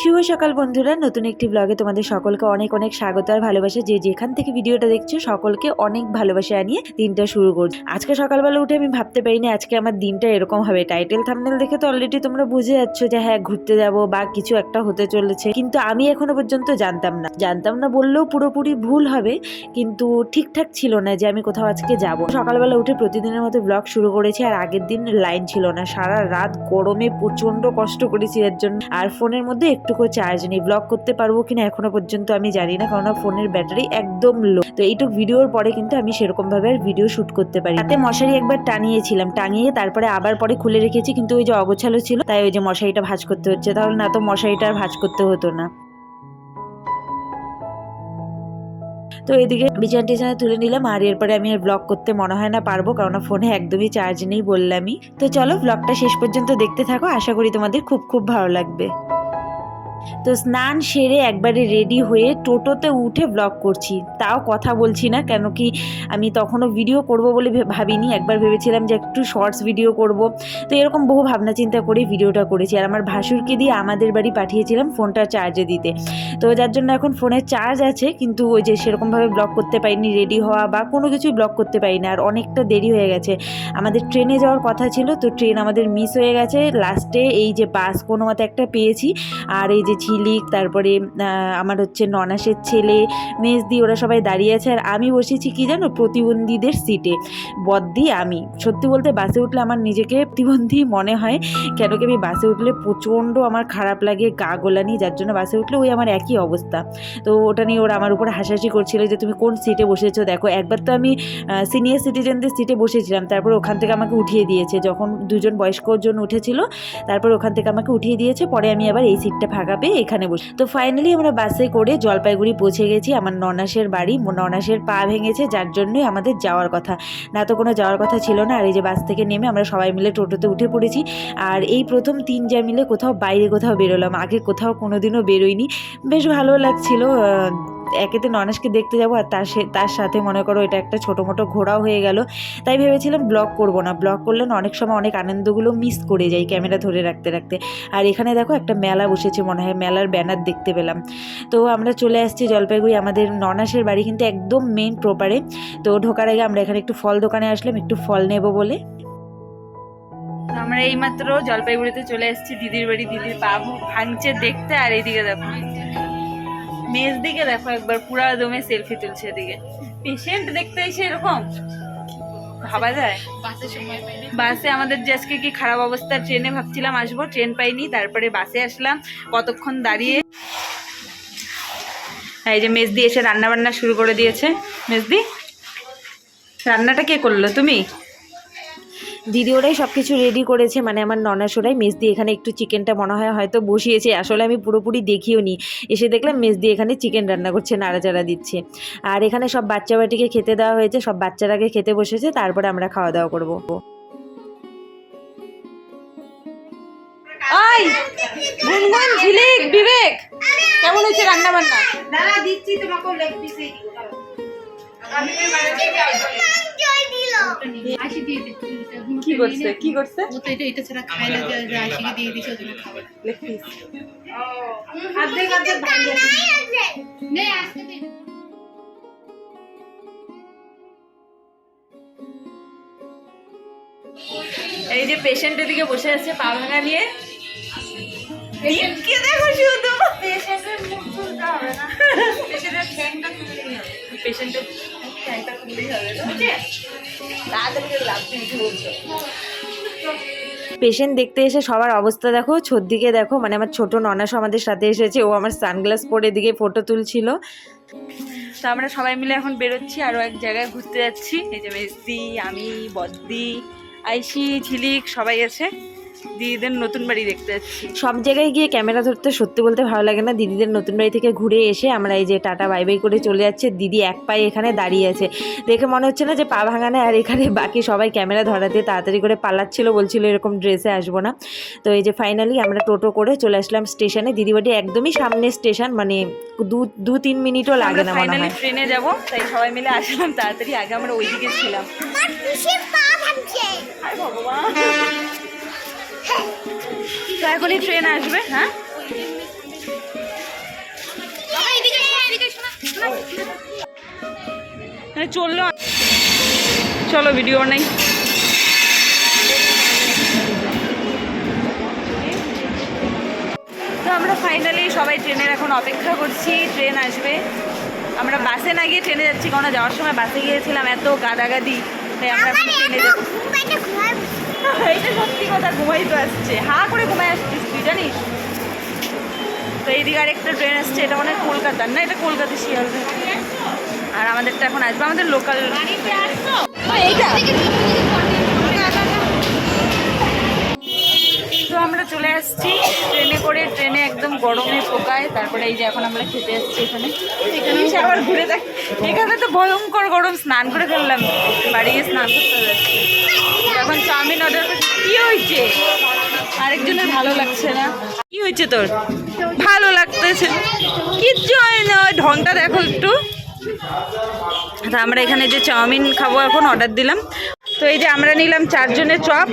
শুভ সকাল বন্ধুরা, নতুন একটি ব্লগে তোমাদের সকলকে অনেক অনেক স্বাগত আর ভালোবাসা। যে যেখান থেকে ভিডিওটা দেখছো সকলকে অনেক ভালোবাসা জানিয়ে দিনটা শুরু করছি। আজকে সকালবেলা উঠে আমি ভাবতে পারিনি আজকে আমার দিনটা এরকম হবে। টাইটেল থাম্বনেল দেখে তো অলরেডি তোমরা বুঝে যাচ্ছ যে হ্যাঁ ঘুরতে যাব বা কিছু একটা হতে চলেছে, কিন্তু আমি এখনো পর্যন্ত জানতাম না বললেও পুরোপুরি ভুল হবে, কিন্তু ঠিকঠাক ছিল না যে আমি কোথাও আজকে যাব। সকালবেলা উঠে প্রতিদিনের মতো ব্লগ শুরু করেছি, আর আগের দিন লাইন ছিল না, সারা রাত গরমে প্রচন্ড কষ্ট করেছি এর জন্য। আর ফোনের মধ্যে একটুকু চার্জ নেই, ব্লগ করতে পারবো কিনা এখনো পর্যন্ত আমি জানি না, কারণ ফোনের ব্যাটারি একদম লো। তো এইটুক ভিডিওর পরে কিন্তু আমি সেরকম ভাবে আর ভিডিও শুট করতে পারি। তাতে মশারি একবার টাঙিয়ে তারপরে আবার পরে খুলে রেখেছি, কিন্তু ওই যে অগোছালো ছিল তাই ওই যে মশারিটা ভাঁজ করতে হচ্ছে, তাহলে না তো মশারিটা আর ভাঁজ করতে হতো না। তো এদিকে বিছানা টিছানা তুলে নিলাম, আর এরপরে আমি আর ব্লগ করতে মনে হয় না পারবো, কারণ ফোনে একদমই চার্জ নেই বললামই। তো চলো ব্লগটা শেষ পর্যন্ত দেখতে থাকো, আশা করি তোমাদের খুব খুব ভালো লাগবে। তো স্নান সেরে একবারে রেডি হয়ে টোটোতে উঠে ব্লগ করছি, তাও কথা বলছি না, কেন কি আমি তখনও ভিডিও করব বলে ভাবিনি। একবার ভেবেছিলাম যে একটু শর্টস ভিডিও করব, তো এরকম বহু ভাবনা চিন্তা করে ভিডিওটা করেছি। আর আমার ভাসুরকে দিয়ে আমাদের বাড়ি পাঠিয়েছিলাম ফোনটা চার্জে দিতে, তো যার জন্য এখন ফোনের চার্জ আছে, কিন্তু ওই যে সেরকমভাবে ব্লগ করতে পারিনি, রেডি হওয়া বা কোনো কিছুই ব্লগ করতে পারিনি। আর অনেকটা দেরি হয়ে গেছে, আমাদের ট্রেনে যাওয়ার কথা ছিল, তো ট্রেন আমাদের মিস হয়ে গেছে। লাস্টে এই যে বাস কোনো মতে একটা পেয়েছি, আর এই যে ঝিলিক, তারপরে আমার হচ্ছে ননাসের ছেলে, মেজদি, ওরা সবাই দাঁড়িয়ে আছে, আর আমি বসেছি কি জানো, প্রতিবন্ধীদের সিটে। বদ্দি আমি সত্যি বলতে বাসে উঠলে আমার নিজেকে প্রতিবন্ধী মনে হয়, কেন কি আমি বাসে উঠলে প্রচণ্ড আমার খারাপ লাগে, গা গোলানি, যার জন্য বাসে উঠলে ওই আমার একই অবস্থা। তো ওটা নিয়ে ওরা আমার উপর হাসাহাসি করছিল যে তুমি কোন সিটে বসেছো। দেখো একবার তো আমি সিনিয়র সিটিজেনদের সিটে বসেছিলাম, তারপর ওখান থেকে আমাকে উঠিয়ে দিয়েছে, যখন দুজন বয়স্ক জন উঠেছিল তারপর ওখান থেকে আমাকে উঠিয়ে দিয়েছে, পরে আমি আবার এই সিটটা ফাঁকা পেয়ে এখানে বসে। তো ফাইনালি আমরা বাসে করে জলপাইগুড়ি পৌঁছে গেছি। আমার ননাসের বাড়ি, ননাসের পা ভেঙেছে, যার জন্যই আমাদের যাওয়ার কথা, না তো কোনো যাওয়ার কথা ছিল না। আর এই যে বাস থেকে নেমে আমরা সবাই মিলে টোটোতে উঠে পড়েছি, আর এই প্রথম 3 মিলে কোথাও বাইরে কোথাও বেরোলাম, আগে কোথাও কোনোদিনও বেরোইনি, বেশ ভালো লাগছিল। একেতে ননাসকে দেখতে যাবো, আর তার সাথে মনে করো এটা একটা ছোটো মোটো ঘোরাও হয়ে গেল। তাই ভেবেছিলাম ব্লগ করব না, ব্লগ করলে না অনেক সময় অনেক আনন্দগুলো মিস করে যাই ক্যামেরা ধরে রাখতে রাখতে। আর এখানে দেখো একটা মেলা বসেছে, মনে হয় মেলার ব্যানার দেখতে পেলাম। তো আমরা চলে আসছি জলপাইগুড়ি, আমাদের ননাসের বাড়ি কিন্তু একদম মেইন প্রপারে। তো ঢোকার আগে আমরা এখানে একটু ফল দোকানে আসলাম, একটু ফল নেব বলে। আমরা এইমাত্র জলপাইগুড়িতে চলে এসেছি দিদির বাড়ি, দিদির পা ভাঙছে দেখতে। আর এইদিকে দেখো মেজ দিকে দেখো, একবার পুরা দমে সেলফি তুলছে। এদিকে পেশেন্ট দেখতে এসে এরকম ভাবা যায়? বাসে আমাদের যে আজকে কি খারাপ অবস্থা, ট্রেনে ভাবছিলাম আসবো, ট্রেন পাইনি, তারপরে বাসে আসলাম, কতক্ষণ দাঁড়িয়ে। এই যে মেজদি এসে রান্না বান্না শুরু করে দিয়েছে। মেজদি, রান্নাটা কে করলো? তুমি? দিদি ওরাই সব কিছু রেডি করেছে, মানে আমার ননাসোরাই। মেজদি এখানে একটু চিকেনটা মনে হয় হয়তো বসিয়েছে, আসলে আমি পুরোপুরি দেখিও নি, এসে দেখলাম মেজদি এখানে চিকেন রান্না করছে, নাড়াচাড়া দিচ্ছে। আর এখানে সব বাচ্চা বাটিকে খেতে দেওয়া হয়েছে, সব বাচ্চারাকে খেতে বসেছে, তারপরে আমরা খাওয়া দাওয়া করবো। ওই গুনগুন, ঝিলিক, বিবেক, কেমন হয়েছে রান্না বান্না? দাঁড়া দিচ্ছি তোমাকে লেগ পিস এই দিও। কি করছে কি করছে? ও তো এটা ছাড়া খায় না, যে আশিকে দিয়ে দিছে ওজন্য খাবে লেগ পিস। ও আধে আধে ভাই আছে নে আজকে দে। এই যে পেশেন্ট এদিকে বসে আছে পা ভাঙা নিয়ে, পেশেন্টকে দেখো শুধু। পেশেন্টের মুখ তুলতে হবে না, পেশেন্টের ঠ্যাংটা তুললেই হবে। পেশেন্টের ঠ্যাংটা তুললেই হবে, বুঝছে? তাড়াতাড়ি লাভ দিতে বলছো। পেশেন্ট দেখতে এসে সবার অবস্থা দেখো, ছদ্দিকে দেখো, মানে আমার ছোট ননাসও আমাদের সাথে এসেছে, ও আমার সানগ্লাস পরে এদিকে ফটো তুলছিল। তো আমরা সবাই মিলে এখন বেরোচ্ছি, আরও এক জায়গায় ঘুরতে যাচ্ছি। এই যে মেজদি, আমি, বদ্দি, আইসি, ঝিলিক সবাই আছে। দিদিদের নতুন বাড়ি দেখতে যাচ্ছি। সব জায়গায় গিয়ে ক্যামেরা ধরতে সত্যি বলতে ভালো লাগে না। দিদিদের নতুন বাড়ি থেকে ঘুরে এসে আমরা এই যে টাটা বাই বাই করে চলে যাচ্ছে। দিদি এক পায়ে এখানে দাঁড়িয়ে আছে, দেখে মনে হচ্ছে না যে পা ভাঙানে। আর এখানে বাকি সবাই ক্যামেরা ধরাতে তাড়াতাড়ি করে পালাচ্ছিল, বলছিল এরকম ড্রেসে আসবো না। তো এই যে ফাইনালি আমরা টোটো করে চলে আসলাম স্টেশনে। দিদি বাড়ি একদমই সামনে স্টেশন, মানে 2-3 মিনিটও লাগে না মনে হয়। ট্রেনে যাবো, তাই সবাই মিলে আসলাম তাড়াতাড়ি। আগে আমরা ওইদিকে ছিলাম। ভগবান, তো এখনই ট্রেন আসবে। হ্যাঁ মানে চললো। চলো ভিডিও বানাই। তো আমরা ফাইনালি সবাই ট্রেনের এখন অপেক্ষা করছি, ট্রেন আসবে। আমরা বাসে না গিয়ে ট্রেনে যাচ্ছি, কারণ যাওয়ার সময় বাসে গিয়েছিলাম, এত গাদাগাদি, তাই আমরা এখন ট্রেনে যাচ্ছি। এইটা সত্যি কথা, ঘুমাই তো আসছে, হা করে ঘুমাই আসছিস তুই জানিস। তো এইদিকে আরেকটা ট্রেন আসছে, এটা মানে কলকাতার না, এটা কলকাতা শিয়ালদা। আর আমাদেরটা এখন আসবে, আমাদের লোকাল। এইটা তো আমরা চলে আসছি ট্রেনে করে, ট্রেনে একদম গরমে পোকায়। তারপরে এই যে এখন আমরা খেতে আসছি এখানে, এখানে এসে আবার ঘুরে দেখ, এখানে তো ভয়ঙ্কর গরম, স্নান করে ফেললাম, বাড়ি গিয়ে স্নান করতে যাচ্ছি। এখন চাউমিন অর্ডার করছি। কি হয়েছে? আরেকজনের ভালো লাগছে না। কি হয়েছে তোর? ভালো লাগতেছে কিচ্ছু হয় না, ওই ঢংটা দেখো একটু। তা আমরা এখানে যে চাউমিন খাবো এখন অর্ডার দিলাম। তো এই যে আমরা নিলাম 4 জনের চপ,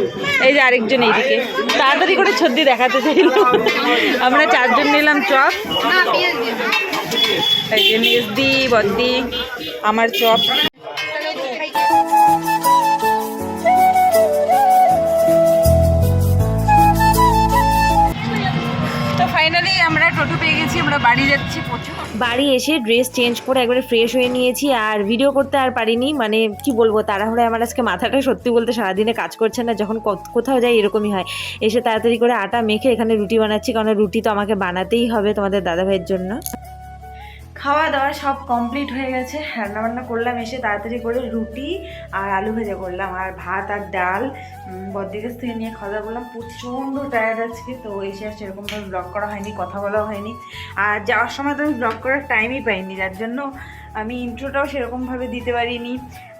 এই যে আরেকজন এইদিকে তাড়াতাড়ি করে ছদ্দি দেখাতে চাইল। আমরা 4 জন নিলাম চপ, এই যে মেজদি, বদ্দি, আমার চপ। তো ফাইনালি আমরা টোটো পেয়ে গেছি, আমরা বাড়ি যাচ্ছি। বাড়ি এসে ড্রেস চেঞ্জ করে একবারে ফ্রেশ হয়ে নিয়েছি, আর ভিডিও করতে আর পারিনি। মানে কি বলবো, তাড়াহুড়োয় আমার আজকে মাথাটা সত্যি বলতে সারাদিনে কাজ করছে না। যখন কোথাও যাই এরকমই হয়। এসে তাড়াতাড়ি করে আটা মেখে এখানে রুটি বানাচ্ছি, কারণ রুটি তো আমাকে বানাতেই হবে তোমাদের দাদাভাইয়ের জন্য। খাওয়া দাওয়া সব কমপ্লিট হয়ে গেছে, রান্নাবান্না করলাম, এসে তাড়াতাড়ি করে রুটি আর আলু ভাজা করলাম, আর ভাত আর ডাল বদ্দির কাছ থেকে নিয়ে খাওয়া দাওয়া করলাম। প্রচণ্ড টায়ার্ড আজকে, তো এসে আর সেরকমভাবে ব্লগ করা হয়নি, কথা বলাও হয়নি। আর যাওয়ার সময় তো আমি ব্লগ করার টাইমই পাইনি, যার জন্য আমি ইন্ট্রোটাও সেরকমভাবে দিতে পারিনি।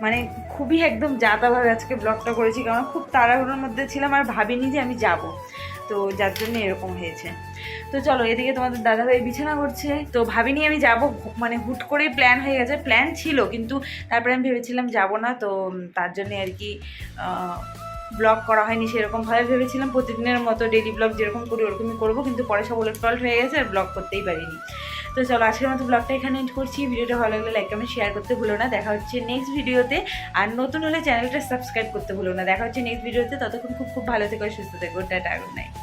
মানে খুবই একদম যাতাভাবে আজকে ব্লগটা করেছি, কারণ খুব তাড়াহুড়োর মধ্যে ছিলাম আর ভাবিনি যে আমি যাব, তো যার জন্য এরকম হয়েছে। তো চলো, এদিকে তোমাদের দাদাভাই বিছানা করছে, তো ভাবিনি আমি যাব, মানে হুট করেই প্ল্যান হয়ে গেছে। প্ল্যান ছিল কিন্তু তারপরে আমি ভেবেছিলাম যাব না, তো তার জন্যে আর কি ব্লগ করা হয়নি সেরকমভাবে। ভেবেছিলাম প্রতিদিনের মতো ডেইলি ব্লগ যেরকম করি ওরকমই করবো, কিন্তু পরে সব উলটপালট হয়ে গেছে আর ব্লগ করতেই পারিনি। তো চলো, আজকের মতো ব্লগটা এখানে এন্ড করছি। ভিডিওটা ভালো লাগলে লাইক কমেন্ট শেয়ার করতে ভুলো না। দেখা হচ্ছে নেক্সট ভিডিওতে। আর নতুন হলে চ্যানেলটা সাবস্ক্রাইব করতে ভুলো না। দেখা হচ্ছে নেক্সট ভিডিওতে। ততক্ষণ খুব খুব ভালো থেকো, সুস্থ থেকো। Tata, good night.